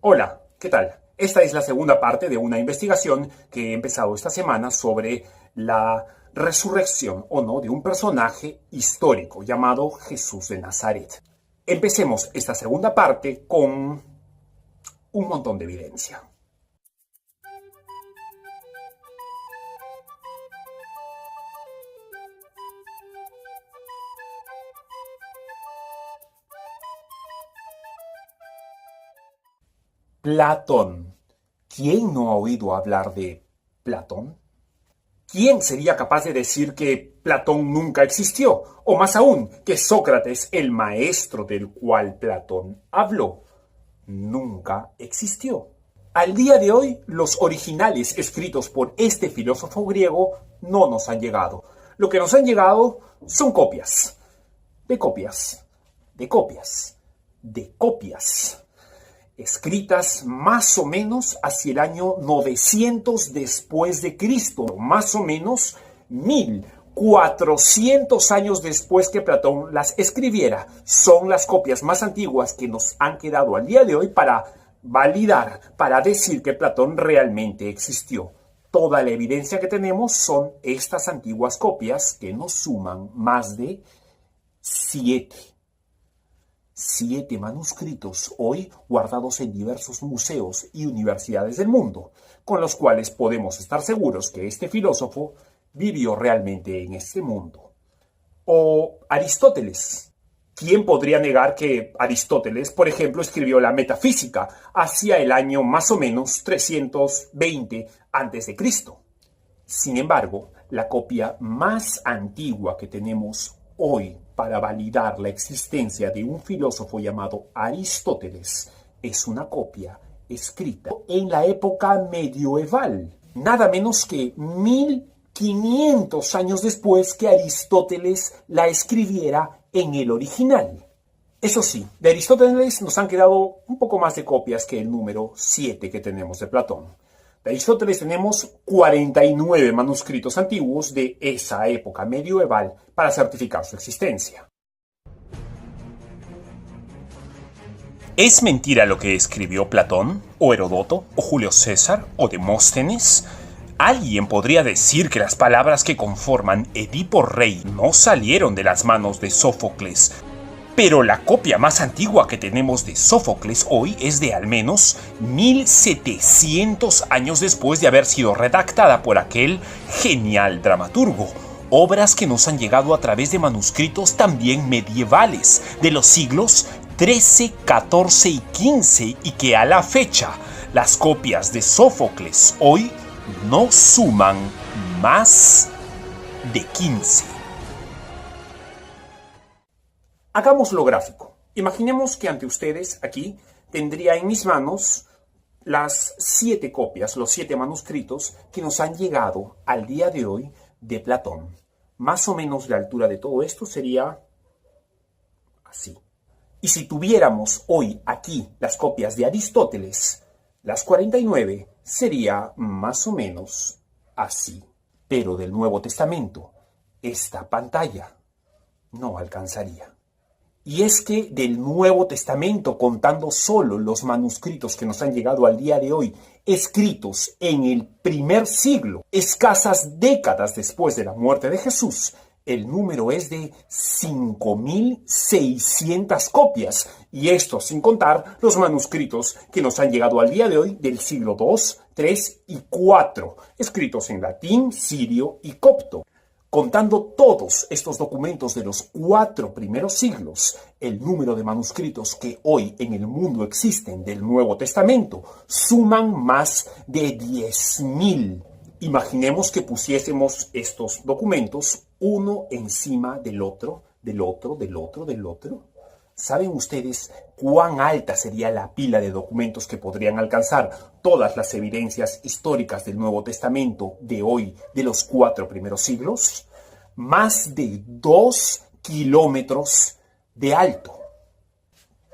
Hola, ¿qué tal? Esta es la segunda parte de una investigación que he empezado esta semana sobre la resurrección o no de un personaje histórico llamado Jesús de Nazaret. Empecemos esta segunda parte con un montón de evidencia. Platón. ¿Quién no ha oído hablar de Platón? ¿Quién sería capaz de decir que Platón nunca existió? O más aún, que Sócrates, el maestro del cual Platón habló, nunca existió. Al día de hoy, los originales escritos por este filósofo griego no nos han llegado. Lo que nos han llegado son copias, de copias, de copias, de copias, escritas más o menos hacia el año 900 después de Cristo, más o menos 1400 años después que Platón las escribiera. Son las copias más antiguas que nos han quedado al día de hoy para validar, para decir que Platón realmente existió. Toda la evidencia que tenemos son estas antiguas copias que nos suman más de 7 manuscritos hoy guardados en diversos museos y universidades del mundo, con los cuales podemos estar seguros que este filósofo vivió realmente en este mundo. O Aristóteles. ¿Quién podría negar que Aristóteles, por ejemplo, escribió la Metafísica hacia el año más o menos 320 a.C.? Sin embargo, la copia más antigua que tenemos hoy para validar la existencia de un filósofo llamado Aristóteles es una copia escrita en la época medieval, nada menos que 1500 años después que Aristóteles la escribiera en el original. Eso sí, de Aristóteles nos han quedado un poco más de copias que el número 7 que tenemos de Platón. De Aristóteles tenemos 49 manuscritos antiguos de esa época medieval para certificar su existencia. ¿Es mentira lo que escribió Platón, o Heródoto, o Julio César, o Demóstenes? ¿Alguien podría decir que las palabras que conforman Edipo Rey no salieron de las manos de Sófocles? Pero la copia más antigua que tenemos de Sófocles hoy es de al menos 1700 años después de haber sido redactada por aquel genial dramaturgo. Obras que nos han llegado a través de manuscritos también medievales de los siglos XIII, XIV y XV, y que a la fecha las copias de Sófocles hoy no suman más de 15. Hagámoslo gráfico. Imaginemos que ante ustedes aquí tendría en mis manos las 7 copias, los 7 manuscritos que nos han llegado al día de hoy de Platón. Más o menos la altura de todo esto sería así. Y si tuviéramos hoy aquí las copias de Aristóteles, las 49, sería más o menos así. Pero del Nuevo Testamento, esta pantalla no alcanzaría. Y es que del Nuevo Testamento, contando solo los manuscritos que nos han llegado al día de hoy, escritos en el primer siglo, escasas décadas después de la muerte de Jesús, el número es de 5600 copias, y esto sin contar los manuscritos que nos han llegado al día de hoy del siglo II, III y IV, escritos en latín, sirio y copto. Contando todos estos documentos de los 4 primeros siglos, el número de manuscritos que hoy en el mundo existen del Nuevo Testamento suman más de 10.000. Imaginemos que pusiésemos estos documentos uno encima del otro, del otro, del otro, del otro. ¿Saben ustedes cuán alta sería la pila de documentos que podrían alcanzar todas las evidencias históricas del Nuevo Testamento de hoy, de los 4 primeros siglos? Más de 2 kilómetros de alto.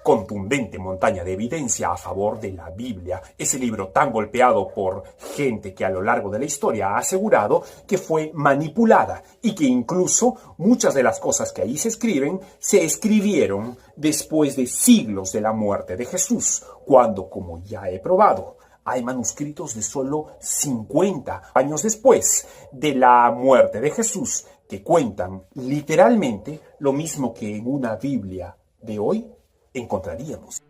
contundente montaña de evidencia a favor de la Biblia, ese libro tan golpeado por gente que a lo largo de la historia ha asegurado que fue manipulada y que incluso muchas de las cosas que ahí se escribieron después de siglos de la muerte de Jesús, cuando, como ya he probado, hay manuscritos de solo 50 años después de la muerte de Jesús que cuentan literalmente lo mismo que en una Biblia de hoy encontraríamos.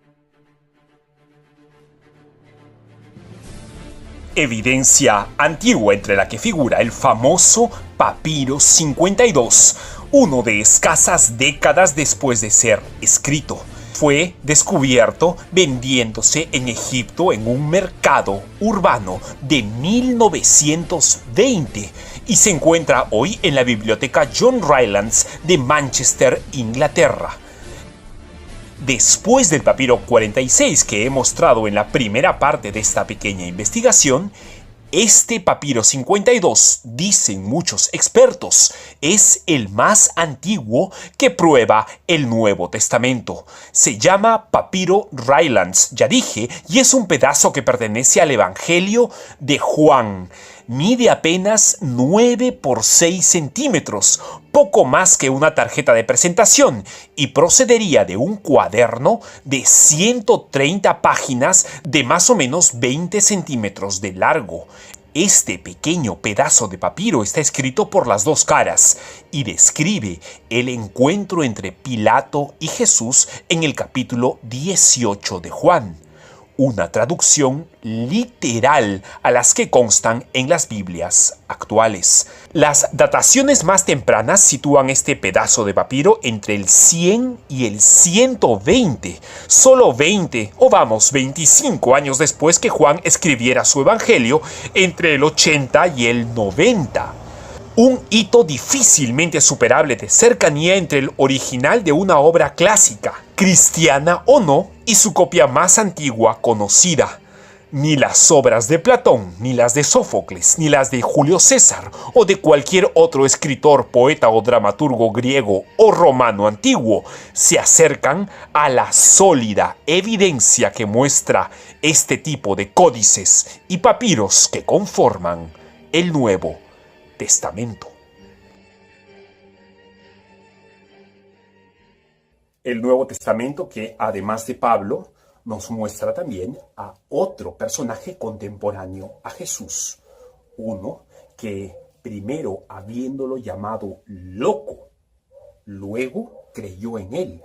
Evidencia antigua entre la que figura el famoso Papiro 52, uno de escasas décadas después de ser escrito. Fue descubierto vendiéndose en Egipto en un mercado urbano de 1920 y se encuentra hoy en la biblioteca John Rylands de Manchester, Inglaterra. Después del papiro 46 que he mostrado en la primera parte de esta pequeña investigación, este papiro 52, dicen muchos expertos, es el más antiguo que prueba el Nuevo Testamento. Se llama Papiro Rylands, ya dije, y es un pedazo que pertenece al Evangelio de Juan. Mide apenas 9 por 6 centímetros, poco más que una tarjeta de presentación, y procedería de un cuaderno de 130 páginas de más o menos 20 centímetros de largo. Este pequeño pedazo de papiro está escrito por las dos caras y describe el encuentro entre Pilato y Jesús en el capítulo 18 de Juan. Una traducción literal a las que constan en las Biblias actuales. Las dataciones más tempranas sitúan este pedazo de papiro entre el 100 y el 120, solo 20 o 25 años después que Juan escribiera su evangelio, entre el 80 y el 90. Un hito difícilmente superable de cercanía entre el original de una obra clásica, cristiana o no, y su copia más antigua conocida. Ni las obras de Platón, ni las de Sófocles, ni las de Julio César o de cualquier otro escritor, poeta o dramaturgo griego o romano antiguo se acercan a la sólida evidencia que muestra este tipo de códices y papiros que conforman el Nuevo Testamento. El Nuevo Testamento que, además de Pablo, nos muestra también a otro personaje contemporáneo a Jesús. Uno que, primero habiéndolo llamado loco, luego creyó en él.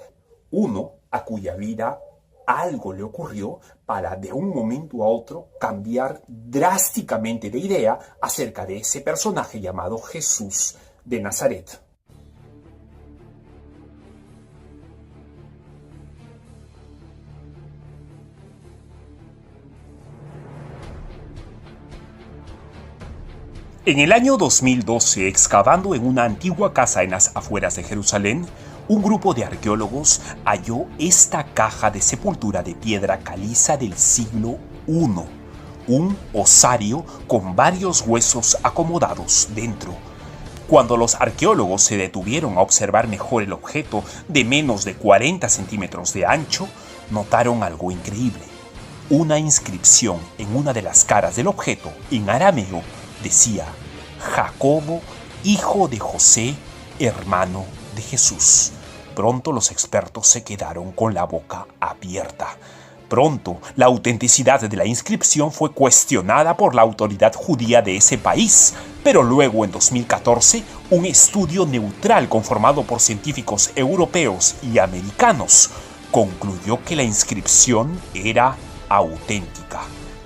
Uno a cuya vida algo le ocurrió para de un momento a otro cambiar drásticamente de idea acerca de ese personaje llamado Jesús de Nazaret. En el año 2012, excavando en una antigua casa en las afueras de Jerusalén, un grupo de arqueólogos halló esta caja de sepultura de piedra caliza del siglo I, un osario con varios huesos acomodados dentro. Cuando los arqueólogos se detuvieron a observar mejor el objeto de menos de 40 centímetros de ancho, notaron algo increíble. Una inscripción en una de las caras del objeto, en arameo, decía: Jacobo, hijo de José, hermano de Jesús. Pronto los expertos se quedaron con la boca abierta. Pronto, la autenticidad de la inscripción fue cuestionada por la autoridad judía de ese país, pero luego en 2014, un estudio neutral conformado por científicos europeos y americanos concluyó que la inscripción era auténtica.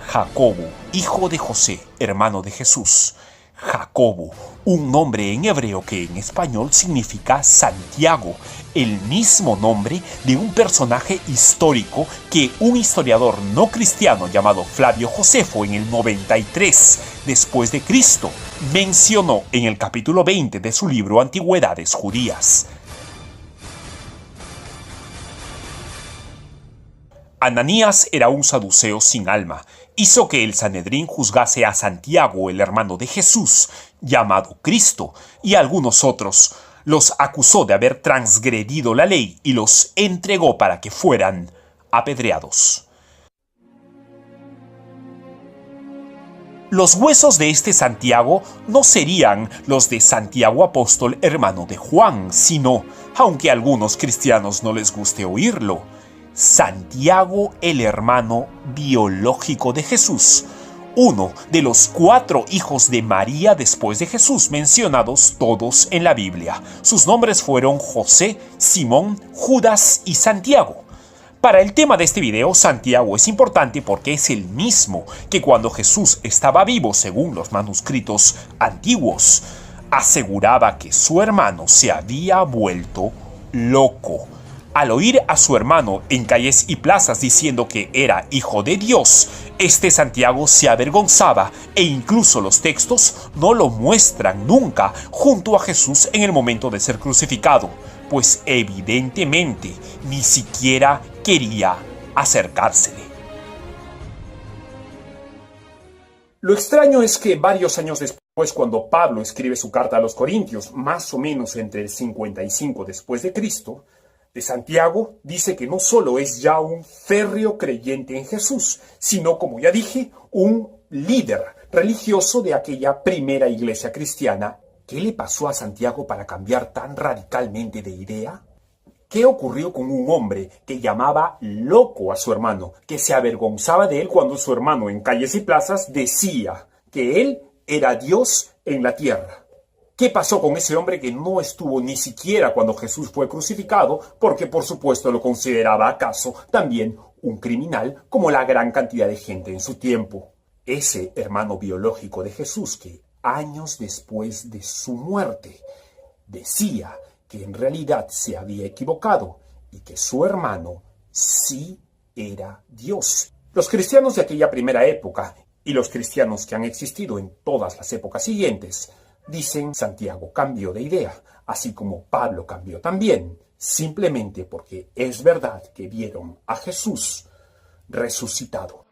Jacobo, hijo de José, hermano de Jesús. Jacobo, un nombre en hebreo que en español significa Santiago, el mismo nombre de un personaje histórico que un historiador no cristiano llamado Flavio Josefo en el 93 después de Cristo mencionó en el capítulo 20 de su libro Antigüedades Judías. Ananías era un saduceo sin alma. Hizo que el Sanedrín juzgase a Santiago, el hermano de Jesús, llamado Cristo, y a algunos otros. Los acusó de haber transgredido la ley y los entregó para que fueran apedreados. Los huesos de este Santiago no serían los de Santiago apóstol hermano de Juan, sino, aunque a algunos cristianos no les guste oírlo, Santiago el hermano biológico de Jesús, uno de los 4 hijos de María después de Jesús, mencionados todos en la Biblia. Sus nombres fueron José, Simón, Judas y Santiago. Para el tema de este video, Santiago es importante porque es el mismo que cuando Jesús estaba vivo, según los manuscritos antiguos, aseguraba que su hermano se había vuelto loco. Al oír a su hermano en calles y plazas diciendo que era hijo de Dios, este Santiago se avergonzaba e incluso los textos no lo muestran nunca junto a Jesús en el momento de ser crucificado, pues evidentemente ni siquiera quería acercársele. Lo extraño es que varios años después, cuando Pablo escribe su carta a los Corintios, más o menos entre el 55 después de Cristo, de Santiago dice que no solo es ya un férreo creyente en Jesús, sino, como ya dije, un líder religioso de aquella primera iglesia cristiana. ¿Qué le pasó a Santiago para cambiar tan radicalmente de idea? ¿Qué ocurrió con un hombre que llamaba loco a su hermano, que se avergonzaba de él cuando su hermano en calles y plazas decía que él era Dios en la tierra? ¿Qué pasó con ese hombre que no estuvo ni siquiera cuando Jesús fue crucificado, porque por supuesto lo consideraba acaso también un criminal como la gran cantidad de gente en su tiempo? Ese hermano biológico de Jesús que años después de su muerte decía que en realidad se había equivocado y que su hermano sí era Dios. Los cristianos de aquella primera época y los cristianos que han existido en todas las épocas siguientes dicen Santiago cambió de idea, así como Pablo cambió también, simplemente porque es verdad que vieron a Jesús resucitado.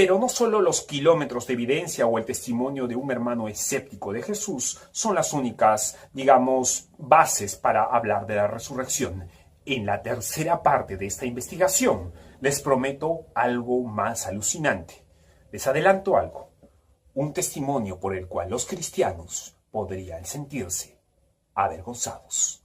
Pero no solo los kilómetros de evidencia o el testimonio de un hermano escéptico de Jesús son las únicas, digamos, bases para hablar de la resurrección. En la tercera parte de esta investigación les prometo algo más alucinante. Les adelanto algo, un testimonio por el cual los cristianos podrían sentirse avergonzados.